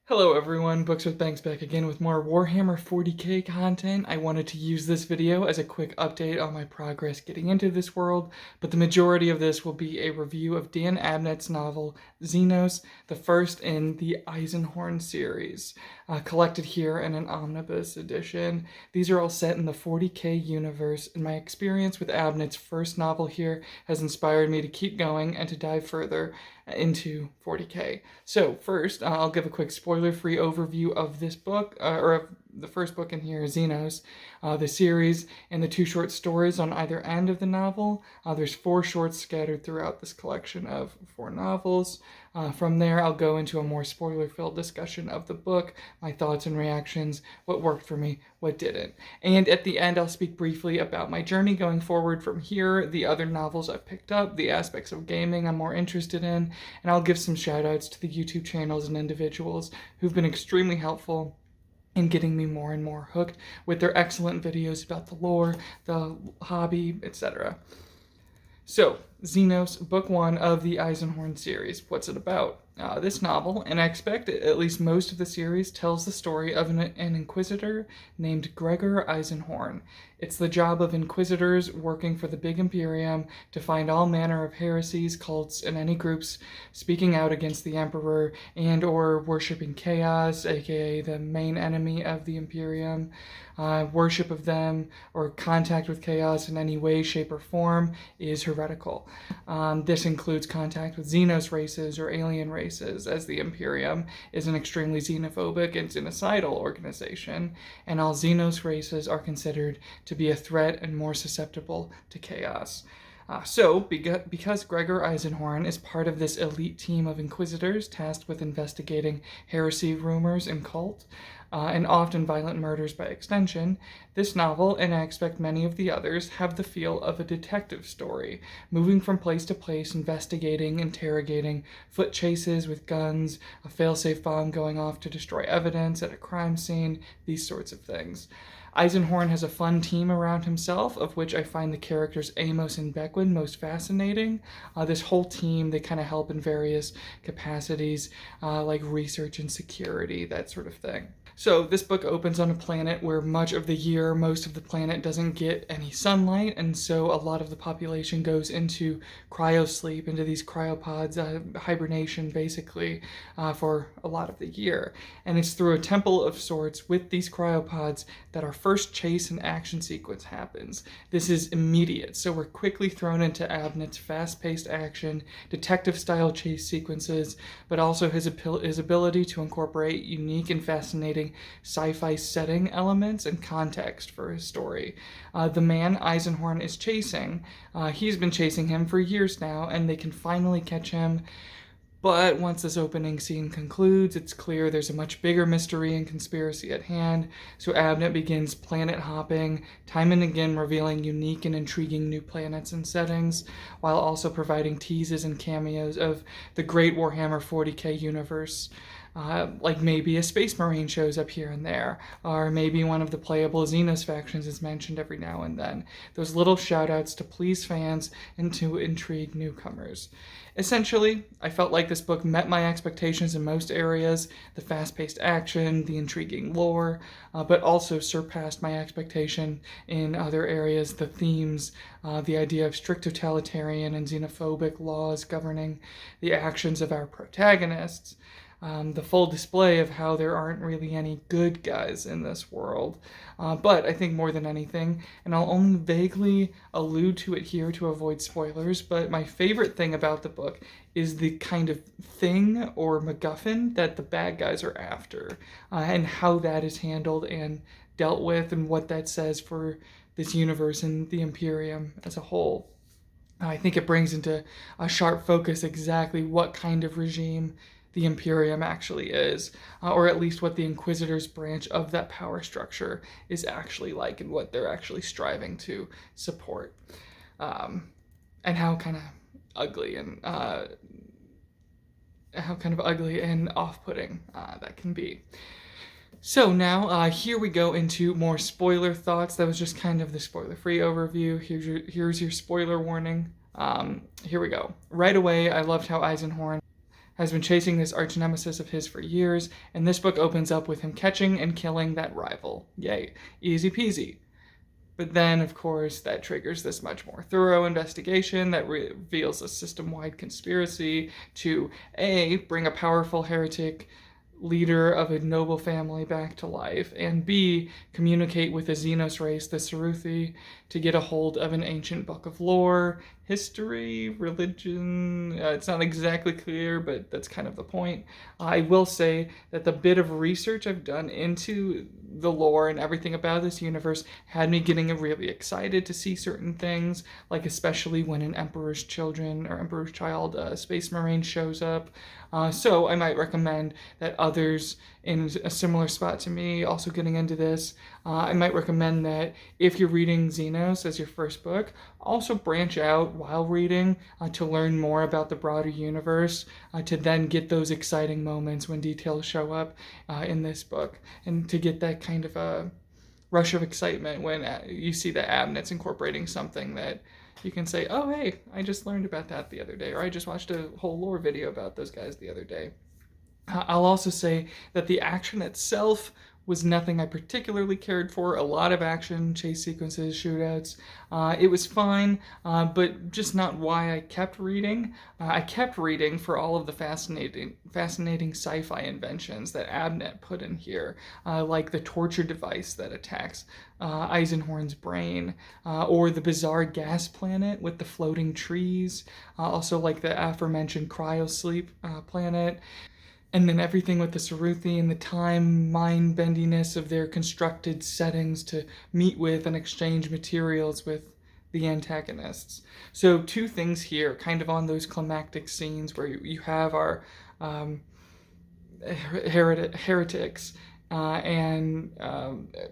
Hello everyone, Books with Banks back again with more Warhammer 40K content. I wanted to use this video as a quick update on my progress getting into this world, but the majority of this will be a review of Dan Abnett's novel XENOS, the first in the Eisenhorn series, collected here in an omnibus edition. These are all set in the 40K universe, and my experience with Abnett's first novel here has inspired me to keep going and to dive further into 40K. So first, I'll give a quick spoiler-free overview of this book, or of the first book in here, XENOS, the series, and the two short stories on either end of the novel. There's 4 shorts scattered throughout this collection of 4 novels. From there, I'll go into a more spoiler-filled discussion of the book, my thoughts and reactions, what worked for me, what didn't. And at the end, I'll speak briefly about my journey going forward from here, the other novels I've picked up, the aspects of gaming I'm more interested in, and I'll give some shout-outs to the YouTube channels and individuals who've been extremely helpful in getting me more and more hooked with their excellent videos about the lore, the hobby, etc. So, XENOS, Book 1 of the Eisenhorn series. What's it about? This novel, and I expect at least most of the series, tells the story of an inquisitor named Gregor Eisenhorn. It's the job of inquisitors working for the big Imperium to find all manner of heresies, cults, and any groups speaking out against the Emperor and or worshipping chaos, aka the main enemy of the Imperium. Worship of them or contact with chaos in any way, shape, or form is heretical. This includes contact with Xenos races or alien races, as the Imperium is an extremely xenophobic and genocidal organization, and all Xenos races are considered to be a threat and more susceptible to chaos. Because Gregor Eisenhorn is part of this elite team of inquisitors tasked with investigating heresy rumors and cult, and often violent murders by extension, this novel, and I expect many of the others, have the feel of a detective story, moving from place to place, investigating, interrogating, foot chases with guns, a failsafe bomb going off to destroy evidence at a crime scene, these sorts of things. Eisenhorn has a fun team around himself, of which I find the characters Amos and Beckwin most fascinating. This whole team, they kind of help in various capacities, like research and security, that sort of thing. So this book opens on a planet where much of the year, most of the planet doesn't get any sunlight, and so a lot of the population goes into cryosleep, into these cryopods, hibernation basically, for a lot of the year. And it's through a temple of sorts with these cryopods that our first chase and action sequence happens. This is immediate, so we're quickly thrown into Abnett's fast-paced action, detective-style chase sequences, but also his ability to incorporate unique and fascinating sci-fi setting elements and context for his story. The man Eisenhorn is chasing, he's been chasing him for years now, and they can finally catch him. But once this opening scene concludes, it's clear there's a much bigger mystery and conspiracy at hand, so Abnett begins planet hopping, time and again revealing unique and intriguing new planets and settings, while also providing teases and cameos of the great Warhammer 40K universe. Like maybe a Space Marine shows up here and there, or maybe one of the playable Xenos factions is mentioned every now and then. Those little shoutouts to please fans and to intrigue newcomers. Essentially, I felt like this book met my expectations in most areas, the fast-paced action, the intriguing lore, but also surpassed my expectation in other areas, the themes, the idea of strict totalitarian and xenophobic laws governing the actions of our protagonists, the full display of how there aren't really any good guys in this world. But I think more than anything, and I'll only vaguely allude to it here to avoid spoilers, but my favorite thing about the book is the kind of thing or MacGuffin that the bad guys are after, and how that is handled and dealt with, and what that says for this universe and the Imperium as a whole. I think it brings into a sharp focus exactly what kind of regime the Imperium actually is, or at least what the Inquisitors branch of that power structure is actually like, and what they're actually striving to support, and how kind of ugly and off-putting that can be. So now, here we go into more spoiler thoughts. That was just kind of the spoiler-free overview. Here's your spoiler warning. Here we go. Right away, I loved how Eisenhorn has been chasing this arch nemesis of his for years, and this book opens up with him catching and killing that rival. Yay, easy peasy. But then, of course, that triggers this much more thorough investigation that reveals a system-wide conspiracy to A, bring a powerful heretic leader of a noble family back to life, and B, communicate with the Xenos race, the Ceruthi, to get a hold of an ancient book of lore, history, religion. It's not exactly clear, but that's kind of the point. I will say that the bit of research I've done into the lore and everything about this universe had me getting really excited to see certain things, like especially when an Emperor's Children or Emperor's Child Space Marine shows up. So I might recommend that others in a similar spot to me also getting into this. I might recommend that if you're reading Xenos as your first book, also branch out while reading to learn more about the broader universe, to then get those exciting moments when details show up in this book, and to get that kind of a rush of excitement when you see that Abnett's incorporating something that you can say, oh, hey, I just learned about that the other day, or I just watched a whole lore video about those guys the other day. I'll also say that the action itself was nothing I particularly cared for. A lot of action, chase sequences, shootouts. It was fine, but just not why I kept reading. I kept reading for all of the fascinating sci-fi inventions that Abnett put in here, like the torture device that attacks Eisenhorn's brain, or the bizarre gas planet with the floating trees, also like the aforementioned cryosleep planet. And then everything with the Ceruthi and the time mind-bendiness of their constructed settings to meet with and exchange materials with the antagonists. So two things here, kind of on those climactic scenes where you have our heretics and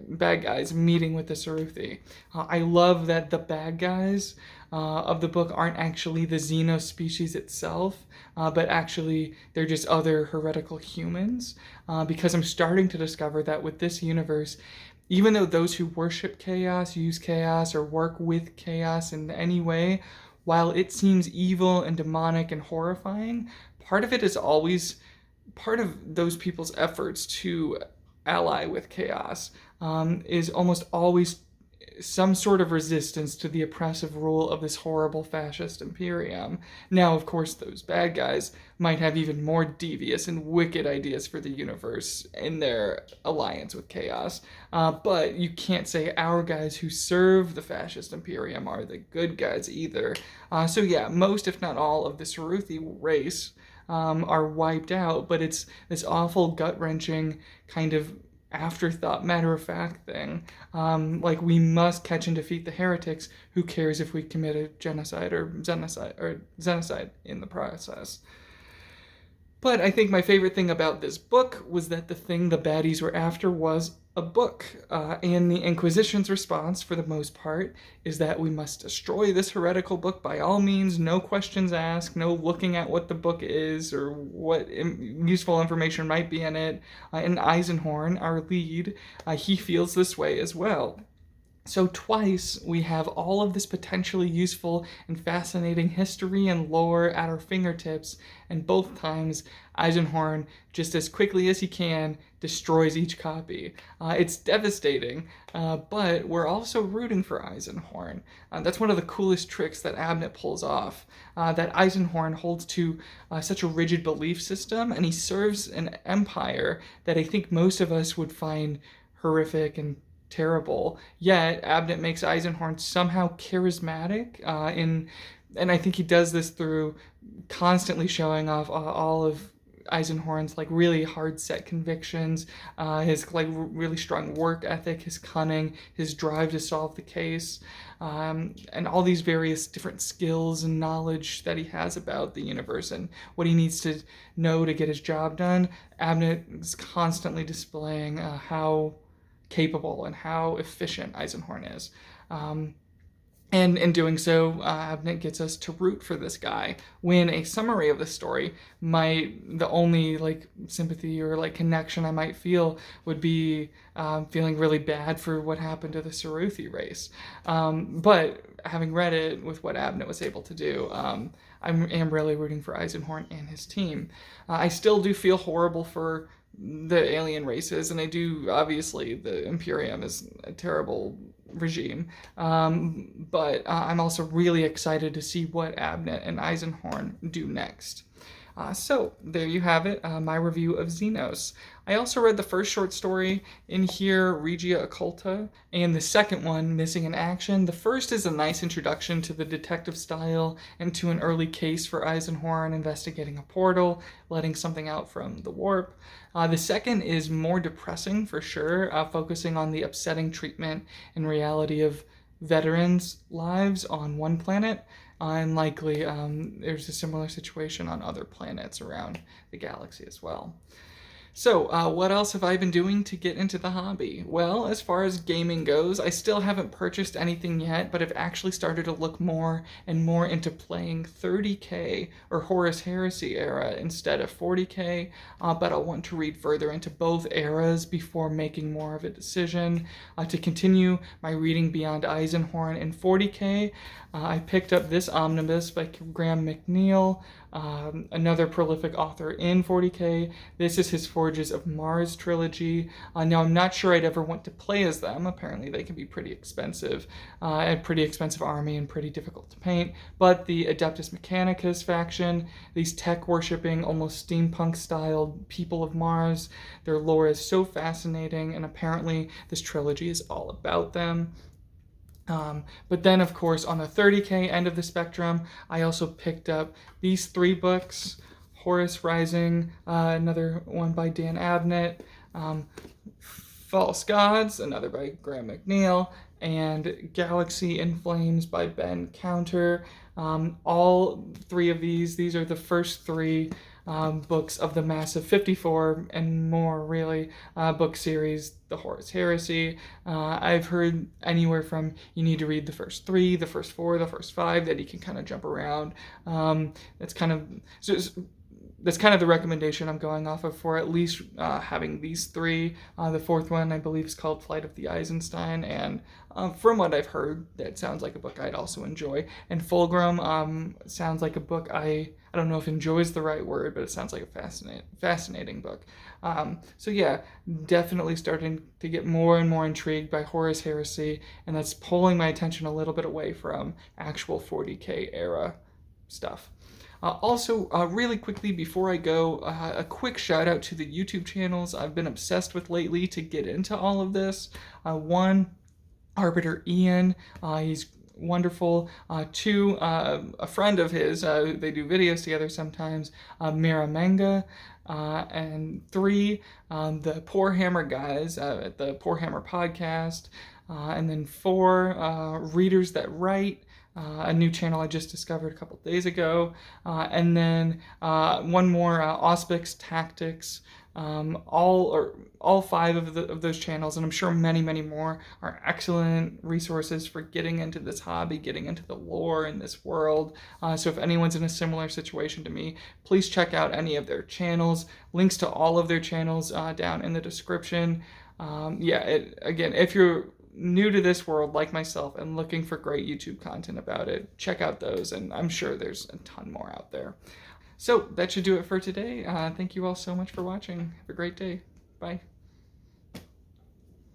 bad guys meeting with the Ceruthi. I love that the bad guys of the book aren't actually the Xenos species itself, but actually they're just other heretical humans, because I'm starting to discover that with this universe, even though those who worship chaos, use chaos, or work with chaos in any way, while it seems evil and demonic and horrifying, part of it is always part of those people's efforts to ally with chaos, is almost always some sort of resistance to the oppressive rule of this horrible fascist imperium. Now, of course, those bad guys might have even more devious and wicked ideas for the universe in their alliance with chaos, but you can't say our guys who serve the fascist imperium are the good guys either. So yeah, most, if not all, of the Ceruthi race are wiped out, but it's this awful, gut-wrenching kind of afterthought, matter-of-fact thing. Like, we must catch and defeat the heretics. Who cares if we commit a genocide or xenocide in the process? But I think my favorite thing about this book was that the thing the baddies were after was a book. And the Inquisition's response, for the most part, is that we must destroy this heretical book by all means, no questions asked, no looking at what the book is or what useful information might be in it. And Eisenhorn, our lead, he feels this way as well. So twice we have all of this potentially useful and fascinating history and lore at our fingertips, and both times Eisenhorn, just as quickly as he can, destroys each copy. It's devastating, but we're also rooting for Eisenhorn. That's one of the coolest tricks that Abnett pulls off, that Eisenhorn holds to such a rigid belief system, and he serves an empire that I think most of us would find horrific and terrible. Yet Abnett makes Eisenhorn somehow charismatic, and I think he does this through constantly showing off all of Eisenhorn's like really hard set convictions, his like really strong work ethic, his cunning, his drive to solve the case, and all these various different skills and knowledge that he has about the universe and what he needs to know to get his job done. Abnett is constantly displaying how capable and how efficient Eisenhorn is. And in doing so, Abnett gets us to root for this guy, when a summary of the story the only like sympathy or like connection I might feel would be feeling really bad for what happened to the Ceruthi race. But having read it with what Abnett was able to do, I am really rooting for Eisenhorn and his team. I still do feel horrible for the alien races, and I do, obviously, the Imperium is a terrible regime, but I'm also really excited to see what Abnett and Eisenhorn do next. So there you have it, my review of Xenos. I also read the first short story in here, Regia Occulta, and the second one, Missing in Action. The first is a nice introduction to the detective style and to an early case for Eisenhorn investigating a portal, letting something out from the warp. The second is more depressing for sure, focusing on the upsetting treatment and reality of veterans' lives on one planet. And likely there's a similar situation on other planets around the galaxy as well. So, what else have I been doing to get into the hobby? Well, as far as gaming goes, I still haven't purchased anything yet, but I've actually started to look more and more into playing 30K or Horus Heresy era instead of 40K, but I want to read further into both eras before making more of a decision. To continue my reading beyond Eisenhorn and 40K, I picked up this omnibus by Graham McNeil, another prolific author in 40K. This is his Forges of Mars trilogy. Now, I'm not sure I'd ever want to play as them. Apparently, they can be pretty expensive, a pretty expensive army and pretty difficult to paint. But the Adeptus Mechanicus faction, these tech-worshipping, almost steampunk-styled people of Mars, their lore is so fascinating, and apparently this trilogy is all about them. But then, of course, on the 30K end of the spectrum, I also picked up these 3 books, Horus Rising, another one by Dan Abnett, False Gods, another by Graham McNeil, and Galaxy in Flames by Ben Counter. All 3 of these are the first 3 books of the massive 54 and more, really, book series, the Horus Heresy. I've heard anywhere from you need to read the first 3, the first 4, the first 5, that you can kind of jump around. That's kind of the recommendation I'm going off of for at least having these 3. The 4th one, I believe, is called Flight of the Eisenstein, and from what I've heard, that sounds like a book I'd also enjoy. And Fulgrim sounds like a book I don't know if enjoy is the right word, but it sounds like a fascinating book. So yeah, definitely starting to get more and more intrigued by Horus Heresy, and that's pulling my attention a little bit away from actual 40K era stuff. Also, really quickly before I go, a quick shout out to the YouTube channels I've been obsessed with lately to get into all of this. 1, Arbiter Ian, he's wonderful. 2, a friend of his, they do videos together sometimes, Mira Manga. And 3, the Poor Hammer guys at the Poor Hammer podcast. And then 4, Readers That Write, a new channel I just discovered a couple days ago. And then one more, Auspix Tactics. All 5 of those channels, and I'm sure many, many more, are excellent resources for getting into this hobby, getting into the lore in this world. So if anyone's in a similar situation to me, please check out any of their channels. Links to all of their channels down in the description. Again, if you're new to this world like myself and looking for great YouTube content about it, check out those, and I'm sure there's a ton more out there. So that should do it for today. Thank you all so much for watching. Have a great day. Bye.